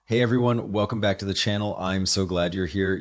Hey everyone, welcome back to the channel. I'm so glad you're here.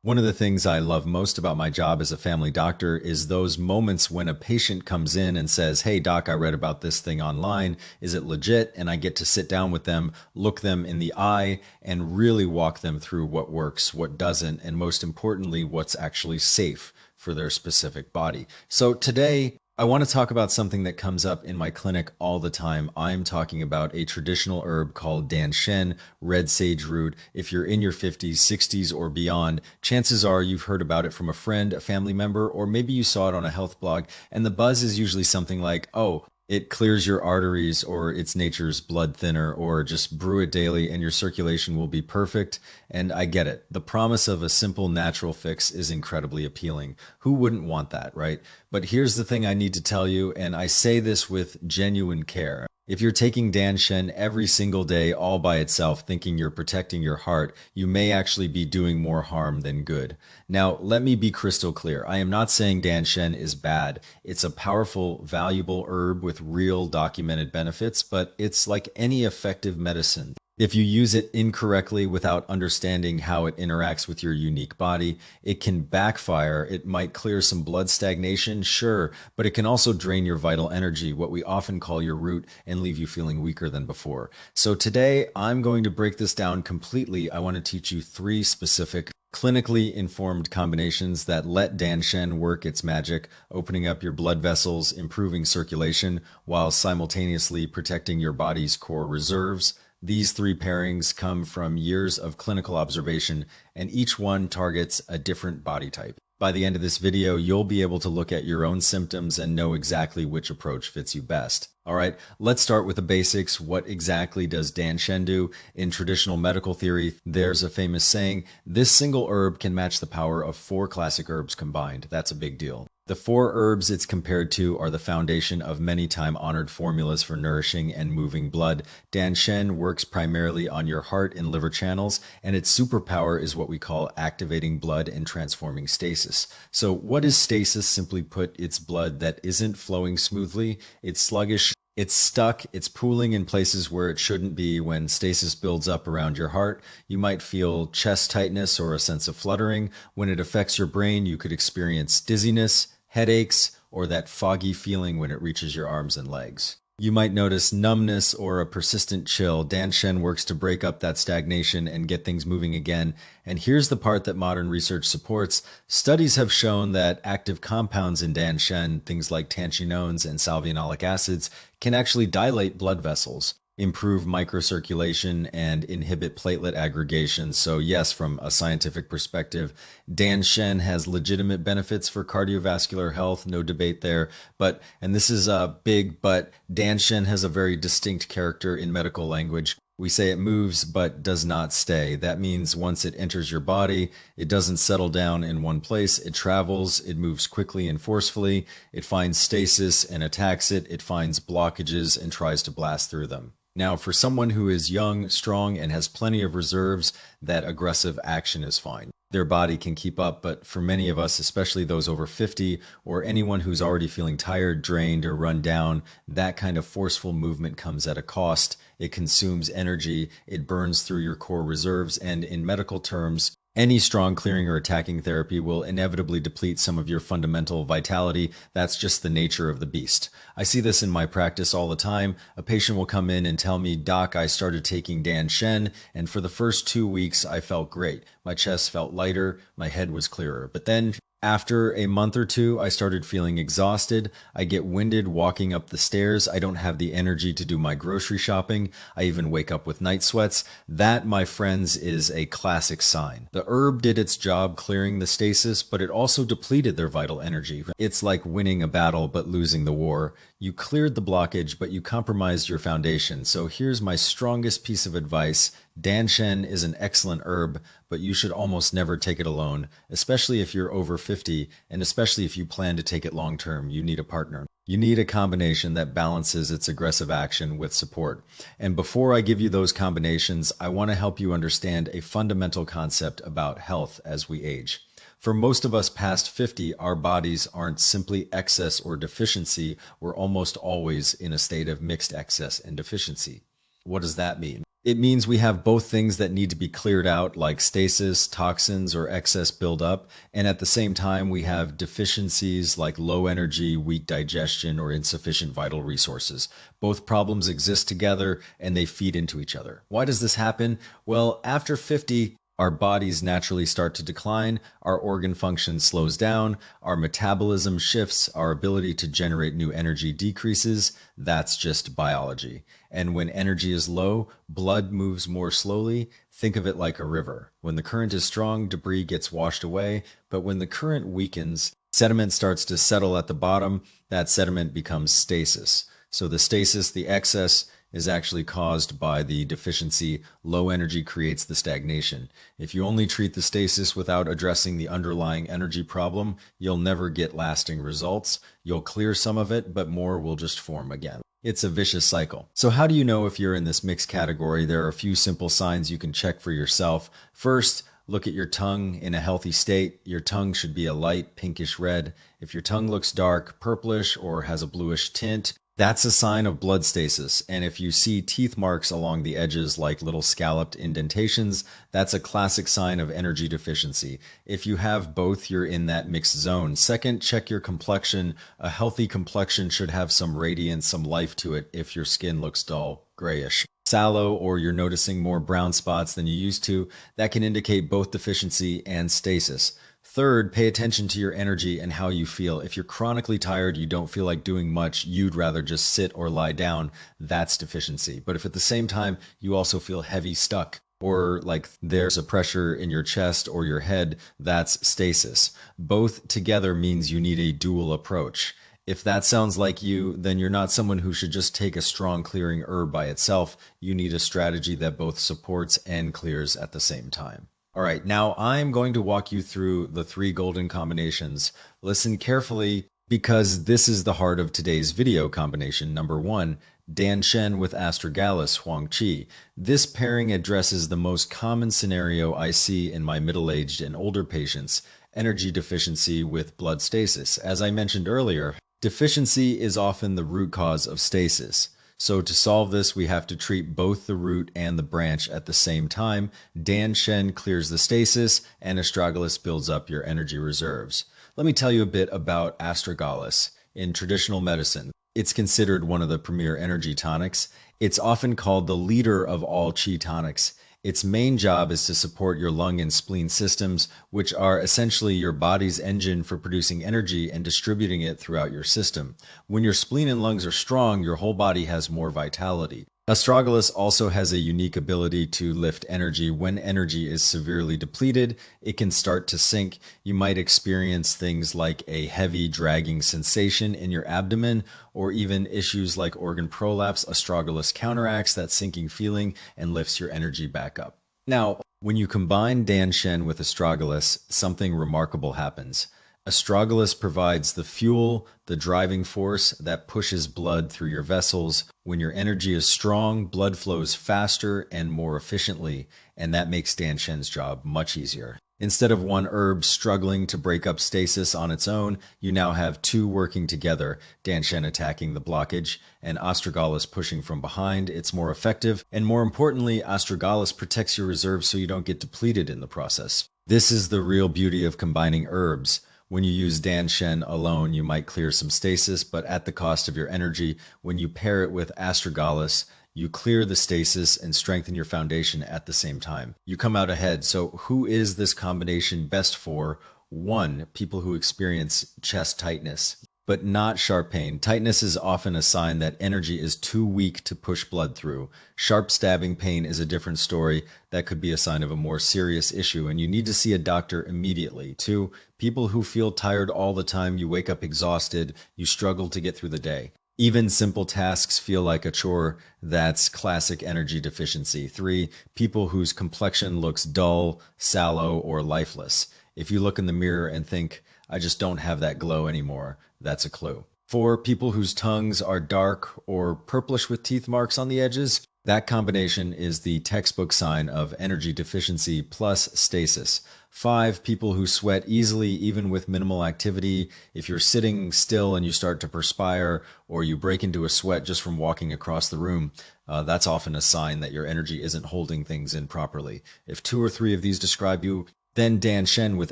One of the things I love most about my job as a family doctor is those moments when a patient comes in and says, "Hey doc, I read about this thing online. Is it legit?" And I get to sit down with them, look them in the eye, and really walk them through what works, what doesn't, and most importantly, what's actually safe for their specific body. So today, I want to talk about something that comes up in my clinic all the time. I'm talking about a traditional herb called Dan Shen, red sage root. If you're in your 50s, 60s, or beyond, chances are you've heard about it from a friend, a family member, or maybe you saw it on a health blog. And the buzz is usually something like, oh, it clears your arteries, or it's nature's blood thinner, or just brew it daily and your circulation will be perfect. And I get it. The promise of a simple natural fix is incredibly appealing. Who wouldn't want that, right? But here's the thing I need to tell you, and I say this with genuine care. If you're taking Dan Shen every single day all by itself, thinking you're protecting your heart, you may actually be doing more harm than good. Now, let me be crystal clear. I am not saying Dan Shen is bad. It's a powerful, valuable herb with real documented benefits, but it's like any effective medicine. If you use it incorrectly without understanding how it interacts with your unique body, it can backfire. It might clear some blood stagnation, sure, but it can also drain your vital energy, what we often call your root, and leave you feeling weaker than before. So today, I'm going to break this down completely. I want to teach you three specific clinically informed combinations that let Dan Shen work its magic, opening up your blood vessels, improving circulation, while simultaneously protecting your body's core reserves. These three pairings come from years of clinical observation, and each one targets a different body type. By the end of this video, you'll be able to look at your own symptoms and know exactly which approach fits you best. All right, let's start with the basics. What exactly does Dan Shen do? In traditional medical theory, there's a famous saying, this single herb can match the power of 4 classic herbs combined. That's a big deal. The 4 herbs it's compared to are the foundation of many time-honored formulas for nourishing and moving blood. Dan Shen works primarily on your heart and liver channels, and its superpower is what we call activating blood and transforming stasis. So what is stasis? Simply put, it's blood that isn't flowing smoothly, it's sluggish, it's stuck, it's pooling in places where it shouldn't be. When stasis builds up around your heart, you might feel chest tightness or a sense of fluttering. When it affects your brain, you could experience dizziness, headaches, or that foggy feeling when it reaches your arms and legs. You might notice numbness or a persistent chill. Dan Shen works to break up that stagnation and get things moving again. And here's the part that modern research supports. Studies have shown that active compounds in Dan Shen, things like tanchinones and salvionolic acids, can actually dilate blood vessels, improve microcirculation, and inhibit platelet aggregation. So yes, from a scientific perspective, Dan Shen has legitimate benefits for cardiovascular health, no debate there. But, and this is a big but, Dan Shen has a very distinct character in medical language. We say it moves but does not stay. That means once it enters your body, it doesn't settle down in one place. It travels, it moves quickly and forcefully, it finds stasis and attacks it, it finds blockages and tries to blast through them. Now, for someone who is young, strong, and has plenty of reserves, that aggressive action is fine. Their body can keep up, but for many of us, especially those over 50, or anyone who's already feeling tired, drained, or run down, that kind of forceful movement comes at a cost. It consumes energy, it burns through your core reserves, and in medical terms, any strong clearing or attacking therapy will inevitably deplete some of your fundamental vitality. That's just the nature of the beast. I see this in my practice all the time. A patient will come in and tell me, "Doc, I started taking Dan Shen, and for the first 2 weeks, I felt great. My chest felt lighter, my head was clearer. But then after a month or two, I started feeling exhausted. I get winded walking up the stairs. I don't have the energy to do my grocery shopping. I even wake up with night sweats." That, my friends, is a classic sign. The herb did its job clearing the stasis, but it also depleted their vital energy. It's like winning a battle but losing the war. You cleared the blockage, but you compromised your foundation. So here's my strongest piece of advice. Dan Shen is an excellent herb, but you should almost never take it alone, especially if you're over 50, and especially if you plan to take it long term. You need a partner. You need a combination that balances its aggressive action with support. And before I give you those combinations, I want to help you understand a fundamental concept about health as we age. For most of us past 50, our bodies aren't simply excess or deficiency. We're almost always in a state of mixed excess and deficiency. What does that mean? It means we have both things that need to be cleared out, like stasis, toxins, or excess buildup. And at the same time, we have deficiencies like low energy, weak digestion, or insufficient vital resources. Both problems exist together and they feed into each other. Why does this happen? Well, after 50, our bodies naturally start to decline, our organ function slows down, our metabolism shifts, our ability to generate new energy decreases. That's just biology. And when energy is low, blood moves more slowly. Think of it like a river. When the current is strong, debris gets washed away, but when the current weakens, sediment starts to settle at the bottom. That sediment becomes stasis. So the stasis, the excess, is actually caused by the deficiency. Low energy creates the stagnation. If you only treat the stasis without addressing the underlying energy problem, you'll never get lasting results. You'll clear some of it, but more will just form again. It's a vicious cycle. So how do you know if you're in this mixed category? There are a few simple signs you can check for yourself. First, look at your tongue in a healthy state. Your tongue should be a light pinkish red. If your tongue looks dark, purplish, or has a bluish tint, that's a sign of blood stasis. And if you see teeth marks along the edges like little scalloped indentations, that's a classic sign of energy deficiency. If you have both, you're in that mixed zone. Second, check your complexion. A healthy complexion should have some radiance, some life to it. If your skin looks dull, grayish, sallow, or you're noticing more brown spots than you used to, that can indicate both deficiency and stasis. Third, pay attention to your energy and how you feel. If you're chronically tired, you don't feel like doing much, you'd rather just sit or lie down, that's deficiency. But if at the same time you also feel heavy, stuck, or like there's a pressure in your chest or your head, that's stasis. Both together means you need a dual approach. If that sounds like you, then you're not someone who should just take a strong clearing herb by itself. You need a strategy that both supports and clears at the same time. All right, now I'm going to walk you through the 3 golden combinations. Listen carefully because this is the heart of today's video combination. Number 1, Dan Shen with Astragalus Huang Qi. This pairing addresses the most common scenario I see in my middle-aged and older patients, energy deficiency with blood stasis. As I mentioned earlier, deficiency is often the root cause of stasis. So to solve this, we have to treat both the root and the branch at the same time. Dan Shen clears the stasis, and Astragalus builds up your energy reserves. Let me tell you a bit about Astragalus. In traditional medicine, it's considered one of the premier energy tonics. It's often called the leader of all qi tonics. Its main job is to support your lung and spleen systems, which are essentially your body's engine for producing energy and distributing it throughout your system. When your spleen and lungs are strong, your whole body has more vitality. Astragalus also has a unique ability to lift energy. When energy is severely depleted, it can start to sink. You might experience things like a heavy, dragging sensation in your abdomen, or even issues like organ prolapse. Astragalus counteracts that sinking feeling and lifts your energy back up. Now, when you combine Dan Shen with Astragalus, something remarkable happens. Astragalus provides the fuel, the driving force that pushes blood through your vessels. When your energy is strong, blood flows faster and more efficiently, and that makes Dan Shen's job much easier. Instead of one herb struggling to break up stasis on its own, you now have 2 working together, Dan Shen attacking the blockage and Astragalus pushing from behind. It's more effective, and more importantly, Astragalus protects your reserves so you don't get depleted in the process. This is the real beauty of combining herbs. When you use Dan Shen alone, you might clear some stasis, but at the cost of your energy. When you pair it with Astragalus, you clear the stasis and strengthen your foundation at the same time. You come out ahead. So who is this combination best for? 1, people who experience chest tightness, but not sharp pain. Tightness is often a sign that energy is too weak to push blood through. Sharp stabbing pain is a different story. That could be a sign of a more serious issue, and you need to see a doctor immediately. 2, people who feel tired all the time. You wake up exhausted. You struggle to get through the day. Even simple tasks feel like a chore. That's classic energy deficiency. 3, people whose complexion looks dull, sallow, or lifeless. If you look in the mirror and think, I just don't have that glow anymore, that's a clue. 4, people whose tongues are dark or purplish with teeth marks on the edges. That combination is the textbook sign of energy deficiency plus stasis. 5, people who sweat easily even with minimal activity. If you're sitting still and you start to perspire or you break into a sweat just from walking across the room, that's often a sign that your energy isn't holding things in properly. If 2 or 3 of these describe you, then Dan Shen with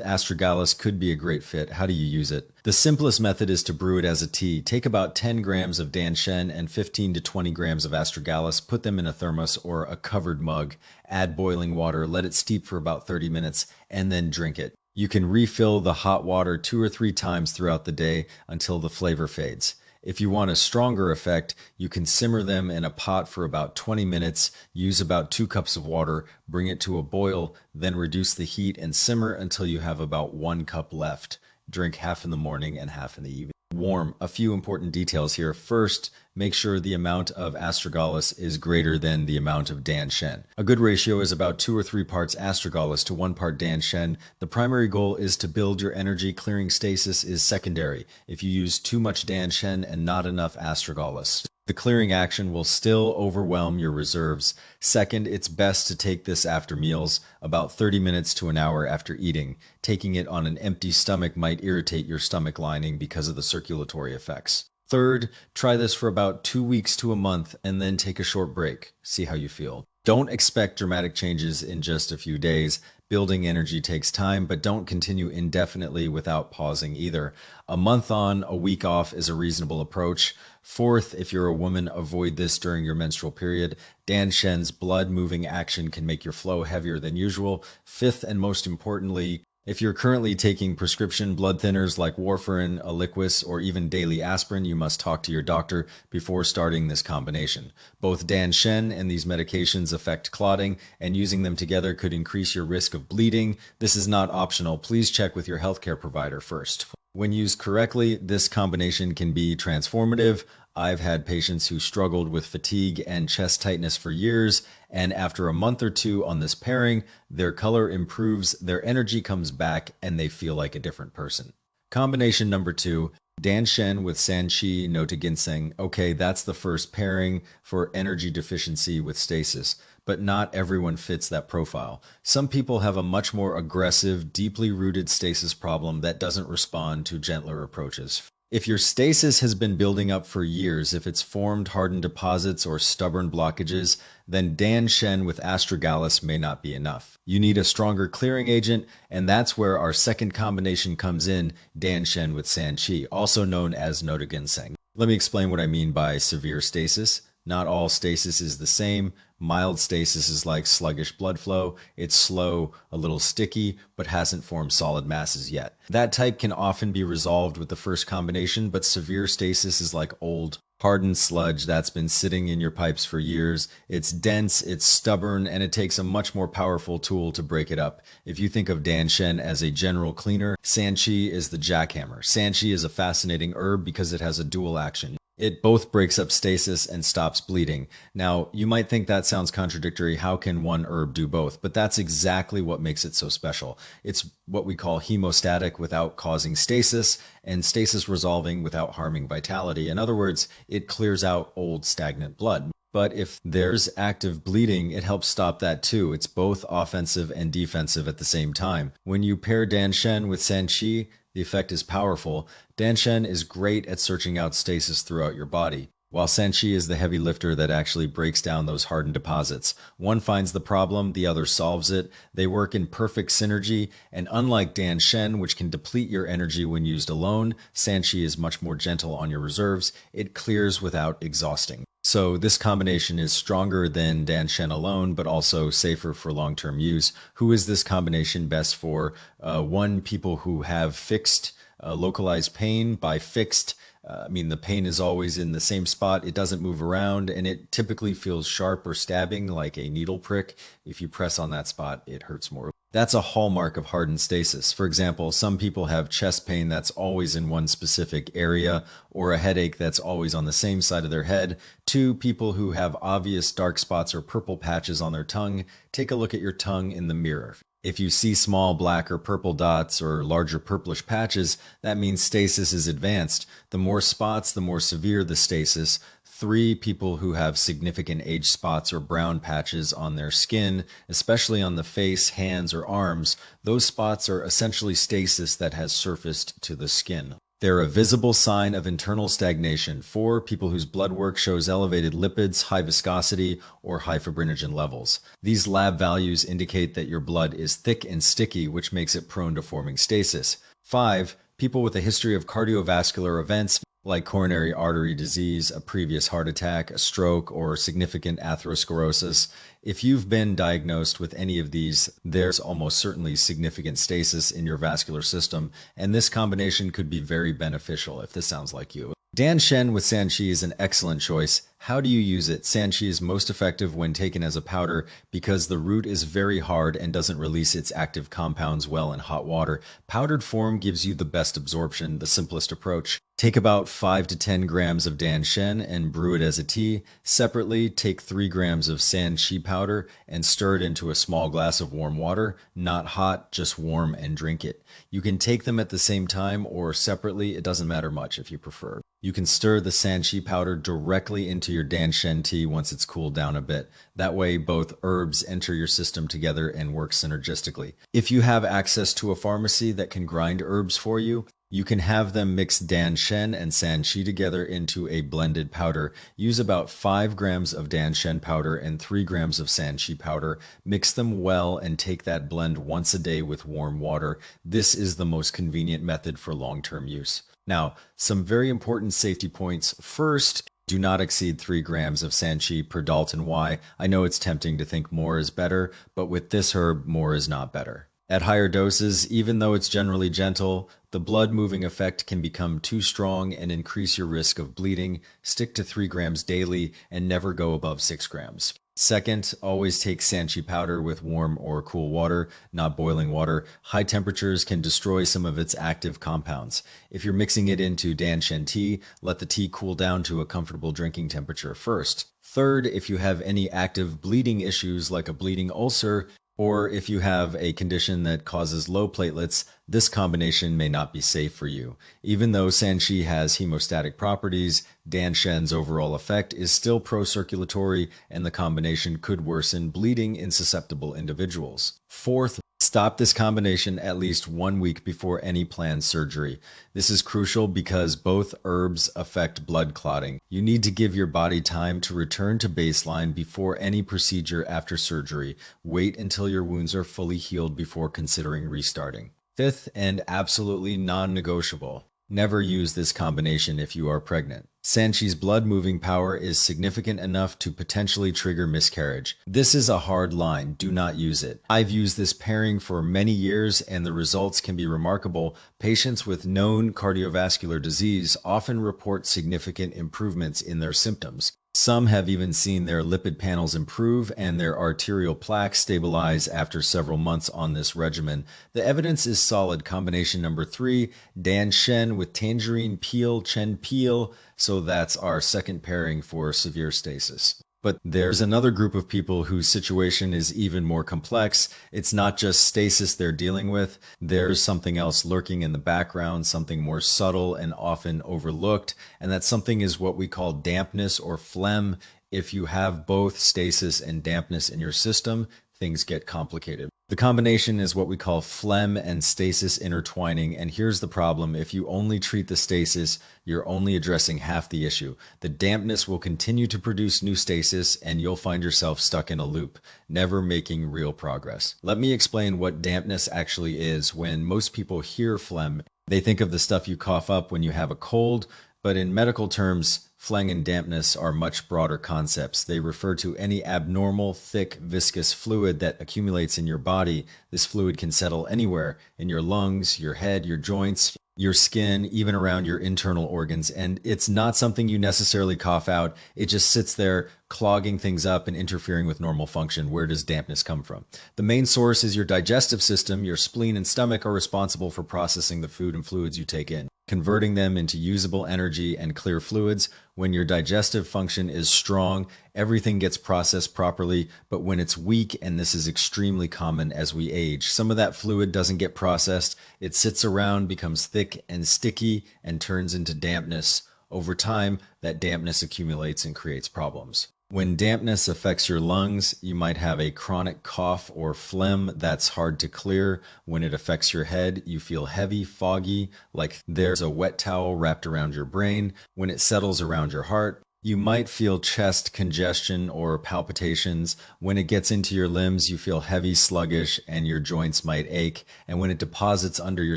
Astragalus could be a great fit. How do you use it? The simplest method is to brew it as a tea. Take about 10 grams of Dan Shen and 15 to 20 grams of Astragalus, put them in a thermos or a covered mug, add boiling water, let it steep for about 30 minutes, and then drink it. You can refill the hot water 2 or 3 times throughout the day until the flavor fades. If you want a stronger effect, you can simmer them in a pot for about 20 minutes, use about 2 cups of water, bring it to a boil, then reduce the heat and simmer until you have about 1 cup left. Drink half in the morning and half in the evening. Warm. A few important details here. First, make sure the amount of astragalus is greater than the amount of Dan Shen. A good ratio is about 2 or 3 parts astragalus to 1 part Dan Shen. The primary goal is to build your energy. Clearing stasis is secondary if you use too much Dan Shen and not enough astragalus. The clearing action will still overwhelm your reserves. Second, it's best to take this after meals, about 30 minutes to an hour after eating. Taking it on an empty stomach might irritate your stomach lining because of the circulatory effects. Third, try this for about 2 weeks to a month and then take a short break. See how you feel. Don't expect dramatic changes in just a few days. Building energy takes time, but don't continue indefinitely without pausing either. A month on, a week off is a reasonable approach. Fourth, if you're a woman, avoid this during your menstrual period. Dan Shen's blood-moving action can make your flow heavier than usual. Fifth, and most importantly, if you're currently taking prescription blood thinners like warfarin, Eliquis, or even daily aspirin, you must talk to your doctor before starting this combination. Both Dan Shen and these medications affect clotting, and using them together could increase your risk of bleeding. This is not optional. Please check with your healthcare provider first. When used correctly, this combination can be transformative. I've had patients who struggled with fatigue and chest tightness for years, and after a month or 2 on this pairing, their color improves, their energy comes back, and they feel like a different person. Combination number 2, Dan Shen with San Qi Nota Ginseng. Okay, that's the first pairing for energy deficiency with stasis, but not everyone fits that profile. Some people have a much more aggressive, deeply rooted stasis problem that doesn't respond to gentler approaches. If your stasis has been building up for years, if it's formed hardened deposits or stubborn blockages, then Dan Shen with Astragalus may not be enough. You need a stronger clearing agent, and that's where our second combination comes in, Dan Shen with San Qi, also known as Nota Ginseng. Let me explain what I mean by severe stasis. Not all stasis is the same. Mild stasis is like sluggish blood flow. It's slow, a little sticky, but hasn't formed solid masses yet. That type can often be resolved with the first combination, but severe stasis is like old, hardened sludge that's been sitting in your pipes for years. It's dense, it's stubborn, and it takes a much more powerful tool to break it up. If you think of Dan Shen as a general cleaner, San Qi is the jackhammer. San Qi is a fascinating herb because it has a dual action. It both breaks up stasis and stops bleeding. Now, you might think that sounds contradictory. How can one herb do both? But that's exactly what makes it so special. It's what we call hemostatic without causing stasis, and stasis resolving without harming vitality. In other words, it clears out old stagnant blood. But if there's active bleeding, it helps stop that too. It's both offensive and defensive at the same time. When you pair Dan Shen with San Qi, the effect is powerful. Dan Shen is great at searching out stasis throughout your body, while San Qi is the heavy lifter that actually breaks down those hardened deposits. One finds the problem, the other solves it. They work in perfect synergy, and unlike Dan Shen, which can deplete your energy when used alone, San Qi is much more gentle on your reserves. It clears without exhausting. So this combination is stronger than Dan Shen alone, but also safer for long-term use. Who is this combination best for? One, people who have fixed localized pain. By fixed, I mean the pain is always in the same spot. It doesn't move around, and it typically feels sharp or stabbing like a needle prick. If you press on that spot, it hurts more. That's a hallmark of hardened stasis. For example, some people have chest pain that's always in one specific area, or a headache that's always on the same side of their head. 2, people who have obvious dark spots or purple patches on their tongue. Take a look at your tongue in the mirror. If you see small black or purple dots or larger purplish patches, that means stasis is advanced. The more spots, the more severe the stasis. 3, people who have significant age spots or brown patches on their skin, especially on the face, hands, or arms. Those spots are essentially stasis that has surfaced to the skin. They're a visible sign of internal stagnation. 4, people whose blood work shows elevated lipids, high viscosity, or high fibrinogen levels. These lab values indicate that your blood is thick and sticky, which makes it prone to forming stasis. 5, people with a history of cardiovascular events like coronary artery disease, a previous heart attack, a stroke, or significant atherosclerosis. If you've been diagnosed with any of these, there's almost certainly significant stasis in your vascular system, and this combination could be very beneficial if this sounds like you. Dan Shen with San Qi is an excellent choice. How do you use it? San Qi is most effective when taken as a powder because the root is very hard and doesn't release its active compounds well in hot water. Powdered form gives you the best absorption, the simplest approach. Take about 5 to 10 grams of Dan Shen and brew it as a tea. Separately, take 3 grams of San Qi powder and stir it into a small glass of warm water, not hot, just warm, and drink it. You can take them at the same time or separately, it doesn't matter much if you prefer. You can stir the San Qi powder directly into your Dan Shen tea once it's cooled down a bit. That way, both herbs enter your system together and work synergistically. If you have access to a pharmacy that can grind herbs for you, you can have them mix Dan Shen and San Qi together into a blended powder. Use about 5 grams of Dan Shen powder and 3 grams of San Qi powder. Mix them well and take that blend once a day with warm water. This is the most convenient method for long-term use. Now, some very important safety points. First, do not exceed 3 grams of San Qi per Dalton Y. I know it's tempting to think more is better, but with this herb, more is not better. At higher doses, even though it's generally gentle, the blood-moving effect can become too strong and increase your risk of bleeding. Stick to 3 grams daily and never go above 6 grams. Second, always take San Qi powder with warm or cool water, not boiling water. High temperatures can destroy some of its active compounds. If you're mixing it into Dan Shen tea, let the tea cool down to a comfortable drinking temperature first. Third, if you have any active bleeding issues like a bleeding ulcer, or if you have a condition that causes low platelets, this combination may not be safe for you. Even though San Qi has hemostatic properties, Dan Shen's overall effect is still pro-circulatory, and the combination could worsen bleeding in susceptible individuals. Fourth, stop this combination at least 1 week before any planned surgery. This is crucial because both herbs affect blood clotting. You need to give your body time to return to baseline before any procedure after surgery. Wait until your wounds are fully healed before considering restarting. Fifth, and absolutely non-negotiable, never use this combination if you are pregnant. San Qi's blood-moving power is significant enough to potentially trigger miscarriage. This is a hard line. Do not use it. I've used this pairing for many years and the results can be remarkable. Patients with known cardiovascular disease often report significant improvements in their symptoms. Some have even seen their lipid panels improve and their arterial plaques stabilize after several months on this regimen. The evidence is solid. Combination number 3, Dan Shen with Tangerine Peel, Chen Peel. So that's our second pairing for severe stasis. But there's another group of people whose situation is even more complex. It's not just stasis they're dealing with. There's something else lurking in the background, something more subtle and often overlooked. And that something is what we call dampness or phlegm. If you have both stasis and dampness in your system, things get complicated. The combination is what we call phlegm and stasis intertwining, and here's the problem. If you only treat the stasis, you're only addressing half the issue. The dampness will continue to produce new stasis, and you'll find yourself stuck in a loop, never making real progress. Let me explain what dampness actually is. When most people hear phlegm, they think of the stuff you cough up when you have a cold, but in medical terms, phlegm and dampness are much broader concepts. They refer to any abnormal, thick, viscous fluid that accumulates in your body. This fluid can settle anywhere, in your lungs, your head, your joints, your skin, even around your internal organs. And it's not something you necessarily cough out. It just sits there clogging things up and interfering with normal function. Where does dampness come from? The main source is your digestive system. Your spleen and stomach are responsible for processing the food and fluids you take in, converting them into usable energy and clear fluids. When your digestive function is strong, everything gets processed properly, but when it's weak, and this is extremely common as we age, some of that fluid doesn't get processed. It sits around, becomes thick and sticky, and turns into dampness. Over time, that dampness accumulates and creates problems. When dampness affects your lungs, you might have a chronic cough or phlegm that's hard to clear. When it affects your head, you feel heavy, foggy, like there's a wet towel wrapped around your brain. When it settles around your heart, you might feel chest congestion or palpitations. When it gets into your limbs, you feel heavy, sluggish, and your joints might ache. And when it deposits under your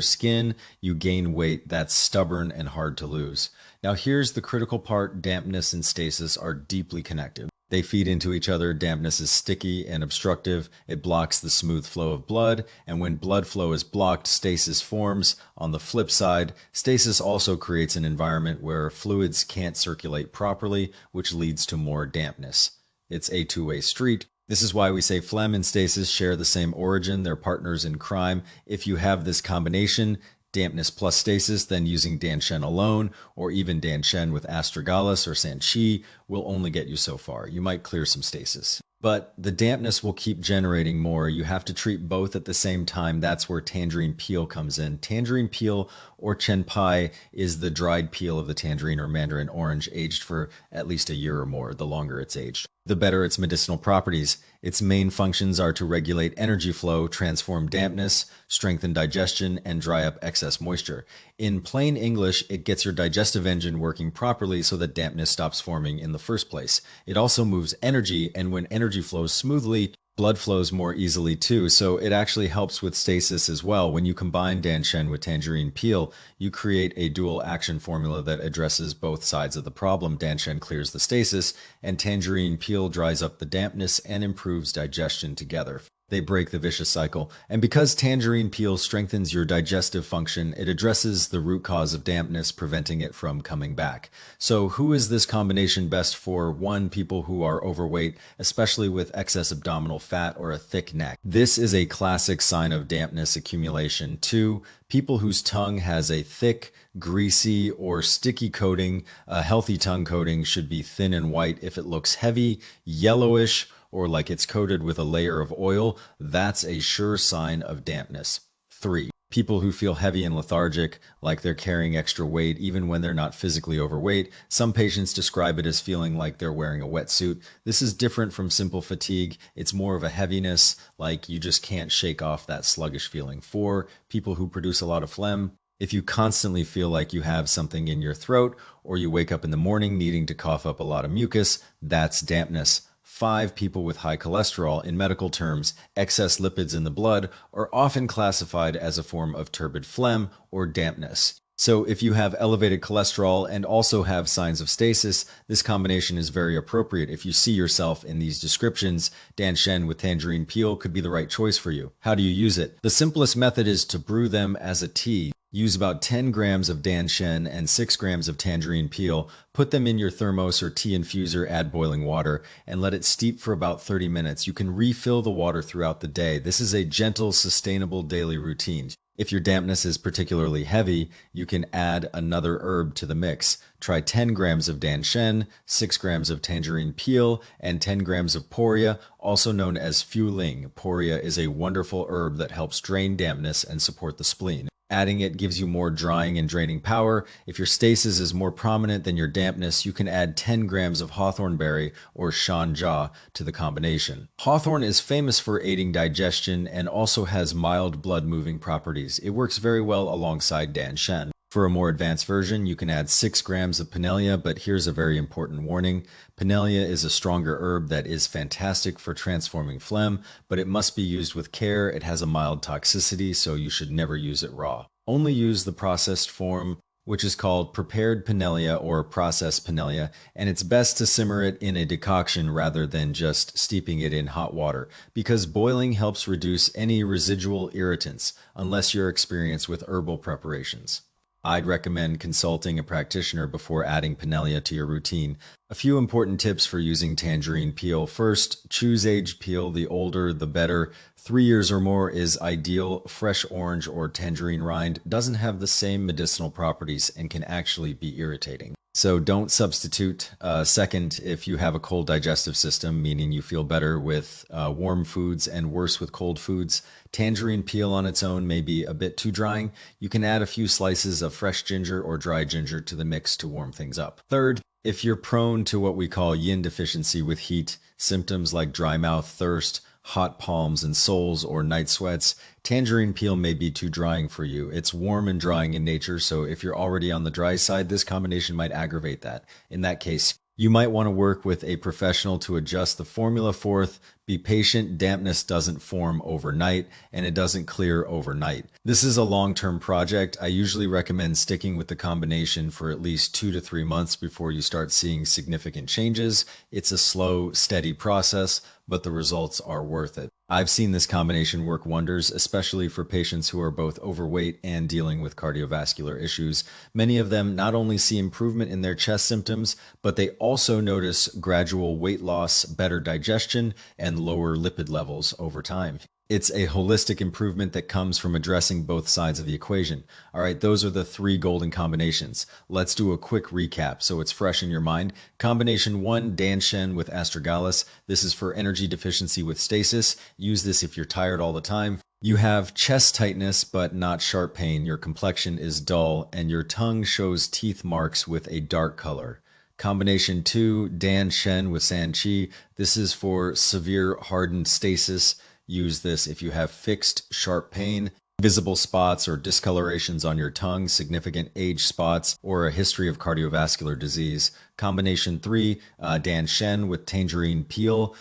skin, you gain weight that's stubborn and hard to lose. Now, here's the critical part: dampness and stasis are deeply connected. They feed into each other. Dampness is sticky and obstructive. It blocks the smooth flow of blood, and when blood flow is blocked, stasis forms. On the flip side, stasis also creates an environment where fluids can't circulate properly, which leads to more dampness. It's a two-way street. This is why we say phlegm and stasis share the same origin. They're partners in crime. If you have this combination, dampness plus stasis, then using Dan Shen alone, or even Dan Shen with Astragalus or San Qi, will only get you so far. You might clear some stasis, but the dampness will keep generating more. You have to treat both at the same time. That's where tangerine peel comes in. Tangerine peel, or chen pai, is the dried peel of the tangerine or mandarin orange, aged for at least a year or more. The longer it's aged, the better its medicinal properties. Its main functions are to regulate energy flow, transform dampness, strengthen digestion, and dry up excess moisture. In plain English, it gets your digestive engine working properly so that dampness stops forming in the first place. It also moves energy, and when energy flows smoothly, blood flows more easily too, so it actually helps with stasis as well. When you combine Dan Shen with tangerine peel, you create a dual action formula that addresses both sides of the problem. Dan Shen clears the stasis, and tangerine peel dries up the dampness and improves digestion together. They break the vicious cycle. And because tangerine peel strengthens your digestive function, it addresses the root cause of dampness, preventing it from coming back. So who is this combination best for? 1, people who are overweight, especially with excess abdominal fat or a thick neck. This is a classic sign of dampness accumulation. 2, people whose tongue has a thick, greasy, or sticky coating. A healthy tongue coating should be thin and white. If it looks heavy, yellowish, or like it's coated with a layer of oil, that's a sure sign of dampness. 3, people who feel heavy and lethargic, like they're carrying extra weight even when they're not physically overweight. Some patients describe it as feeling like they're wearing a wetsuit. This is different from simple fatigue. It's more of a heaviness, like you just can't shake off that sluggish feeling. 4, people who produce a lot of phlegm. If you constantly feel like you have something in your throat, or you wake up in the morning needing to cough up a lot of mucus, that's dampness. 5, people with high cholesterol. In medical terms, excess lipids in the blood are often classified as a form of turbid phlegm or dampness. So if you have elevated cholesterol and also have signs of stasis, this combination is very appropriate. If you see yourself in these descriptions, Dan Shen with tangerine peel could be the right choice for you. How do you use it? The simplest method is to brew them as a tea. Use about 10 grams of Dan Shen and 6 grams of tangerine peel. Put them in your thermos or tea infuser, add boiling water, and let it steep for about 30 minutes. You can refill the water throughout the day. This is a gentle, sustainable daily routine. If your dampness is particularly heavy, you can add another herb to the mix. Try 10 grams of Dan Shen, 6 grams of tangerine peel, and 10 grams of poria, also known as fuling. Poria is a wonderful herb that helps drain dampness and support the spleen. Adding it gives you more drying and draining power. If your stasis is more prominent than your dampness, you can add 10 grams of hawthorn berry or shan jia to the combination. Hawthorn is famous for aiding digestion and also has mild blood-moving properties. It works very well alongside Dan Shen. For a more advanced version, you can add 6 grams of Pinellia, but here's a very important warning. Pinellia is a stronger herb that is fantastic for transforming phlegm, but it must be used with care. It has a mild toxicity, so you should never use it raw. Only use the processed form, which is called prepared Pinellia or processed Pinellia, and it's best to simmer it in a decoction rather than just steeping it in hot water, because boiling helps reduce any residual irritants, unless you're experienced with herbal preparations. I'd recommend consulting a practitioner before adding Pinellia to your routine. A few important tips for using tangerine peel. First, choose aged peel. The older, the better. 3 years or more is ideal. Fresh orange or tangerine rind doesn't have the same medicinal properties and can actually be irritating. So don't substitute. Second, if you have a cold digestive system, meaning you feel better with warm foods and worse with cold foods, tangerine peel on its own may be a bit too drying. You can add a few slices of fresh ginger or dry ginger to the mix to warm things up. Third, if you're prone to what we call yin deficiency with heat, symptoms like dry mouth, thirst, hot palms and soles, or night sweats, tangerine peel may be too drying for you. It's warm and drying in nature, so if you're already on the dry side, this combination might aggravate that. In that case, you might want to work with a professional to adjust the formula. Fourth, be patient. Dampness doesn't form overnight and it doesn't clear overnight. This is a long-term project. I usually recommend sticking with the combination for at least 2 to 3 months before you start seeing significant changes. It's a slow, steady process, but the results are worth it. I've seen this combination work wonders, especially for patients who are both overweight and dealing with cardiovascular issues. Many of them not only see improvement in their chest symptoms, but they also notice gradual weight loss, better digestion, and lower lipid levels over time. It's a holistic improvement that comes from addressing both sides of the equation. All right, those are the 3 golden combinations. Let's do a quick recap so it's fresh in your mind. Combination 1, Dan Shen with Astragalus. This is for energy deficiency with stasis. Use this if you're tired all the time. You have chest tightness but not sharp pain. Your complexion is dull and your tongue shows teeth marks with a dark color. Combination 2, Dan Shen with San Qi. This is for severe hardened stasis. Use this if you have fixed, sharp pain, visible spots or discolorations on your tongue, significant age spots, or a history of cardiovascular disease. Combination 3, Dan Shen with Tangerine Peel.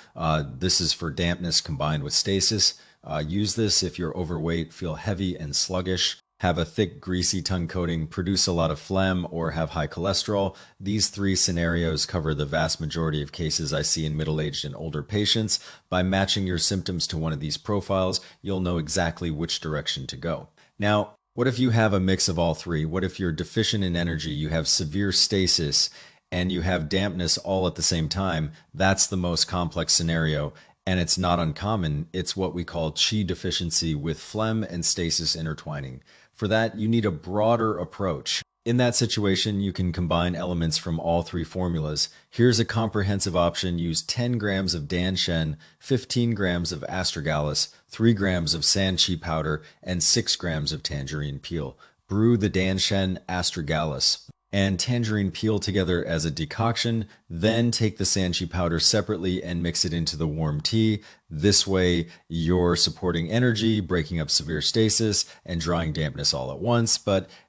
This is for dampness combined with stasis. Use this if you're overweight, feel heavy and sluggish, have a thick, greasy tongue coating, produce a lot of phlegm, or have high cholesterol. These 3 scenarios cover the vast majority of cases I see in middle-aged and older patients. By matching your symptoms to one of these profiles, you'll know exactly which direction to go. Now, what if you have a mix of all 3? What if you're deficient in energy, you have severe stasis, and you have dampness all at the same time? That's the most complex scenario. And it's not uncommon. It's what we call qi deficiency with phlegm and stasis intertwining. For that, you need a broader approach. In that situation, you can combine elements from all 3 formulas. Here's a comprehensive option. Use 10 grams of Dan Shen, 15 grams of Astragalus, 3 grams of San Qi powder, and 6 grams of tangerine peel. Brew the Dan Shen, Astragalus, and tangerine peel together as a decoction, then take the San Qi powder separately and mix it into the warm tea. This way, you're supporting energy, breaking up severe stasis, and drying dampness all at once.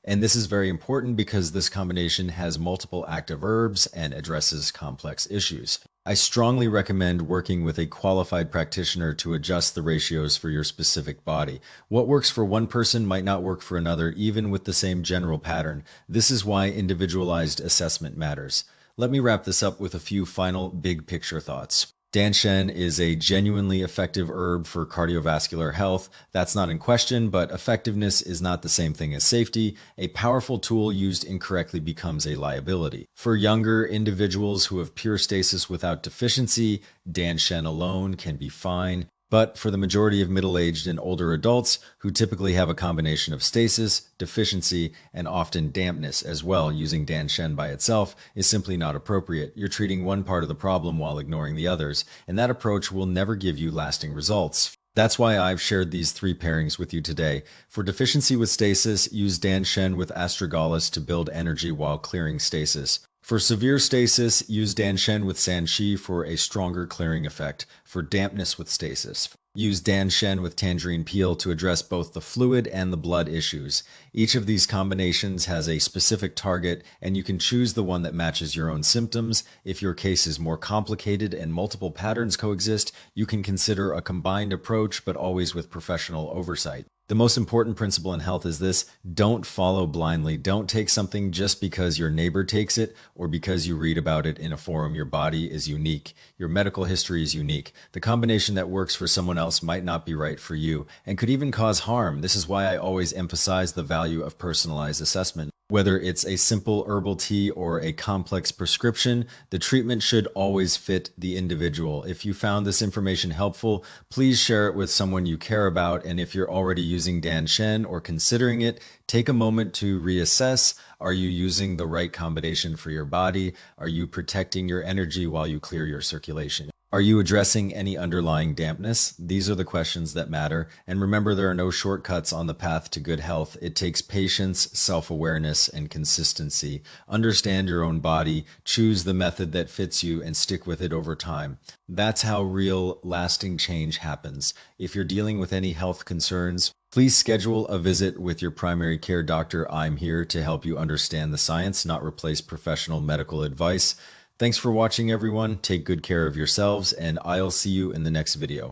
And this is very important because this combination has multiple active herbs and addresses complex issues. I strongly recommend working with a qualified practitioner to adjust the ratios for your specific body. What works for one person might not work for another, even with the same general pattern. This is why individualized assessment matters. Let me wrap this up with a few final big picture thoughts. Dan Shen is a genuinely effective herb for cardiovascular health. That's not in question, but effectiveness is not the same thing as safety. A powerful tool used incorrectly becomes a liability. For younger individuals who have pure stasis without deficiency, Dan Shen alone can be fine. But for the majority of middle-aged and older adults who typically have a combination of stasis, deficiency, and often dampness as well, using Dan Shen by itself is simply not appropriate. You're treating one part of the problem while ignoring the others, and that approach will never give you lasting results. That's why I've shared these 3 pairings with you today. For deficiency with stasis, use Dan Shen with Astragalus to build energy while clearing stasis. For severe stasis, use Dan Shen with San Qi for a stronger clearing effect. For dampness with stasis, use Dan Shen with Tangerine Peel to address both the fluid and the blood issues. Each of these combinations has a specific target, and you can choose the one that matches your own symptoms. If your case is more complicated and multiple patterns coexist, you can consider a combined approach, but always with professional oversight. The most important principle in health is this: don't follow blindly. Don't take something just because your neighbor takes it or because you read about it in a forum. Your body is unique. Your medical history is unique. The combination that works for someone else might not be right for you and could even cause harm. This is why I always emphasize the value of personalized assessment. Whether it's a simple herbal tea or a complex prescription, the treatment should always fit the individual. If you found this information helpful, please share it with someone you care about. And if you're already using Dan Shen or considering it, take a moment to reassess. Are you using the right combination for your body? Are you protecting your energy while you clear your circulation? Are you addressing any underlying dampness? These are the questions that matter. And remember, there are no shortcuts on the path to good health. It takes patience, self-awareness, and consistency. Understand your own body, choose the method that fits you, and stick with it over time. That's how real, lasting change happens. If you're dealing with any health concerns, please schedule a visit with your primary care doctor. I'm here to help you understand the science, not replace professional medical advice. Thanks for watching, everyone. Take good care of yourselves, and I'll see you in the next video.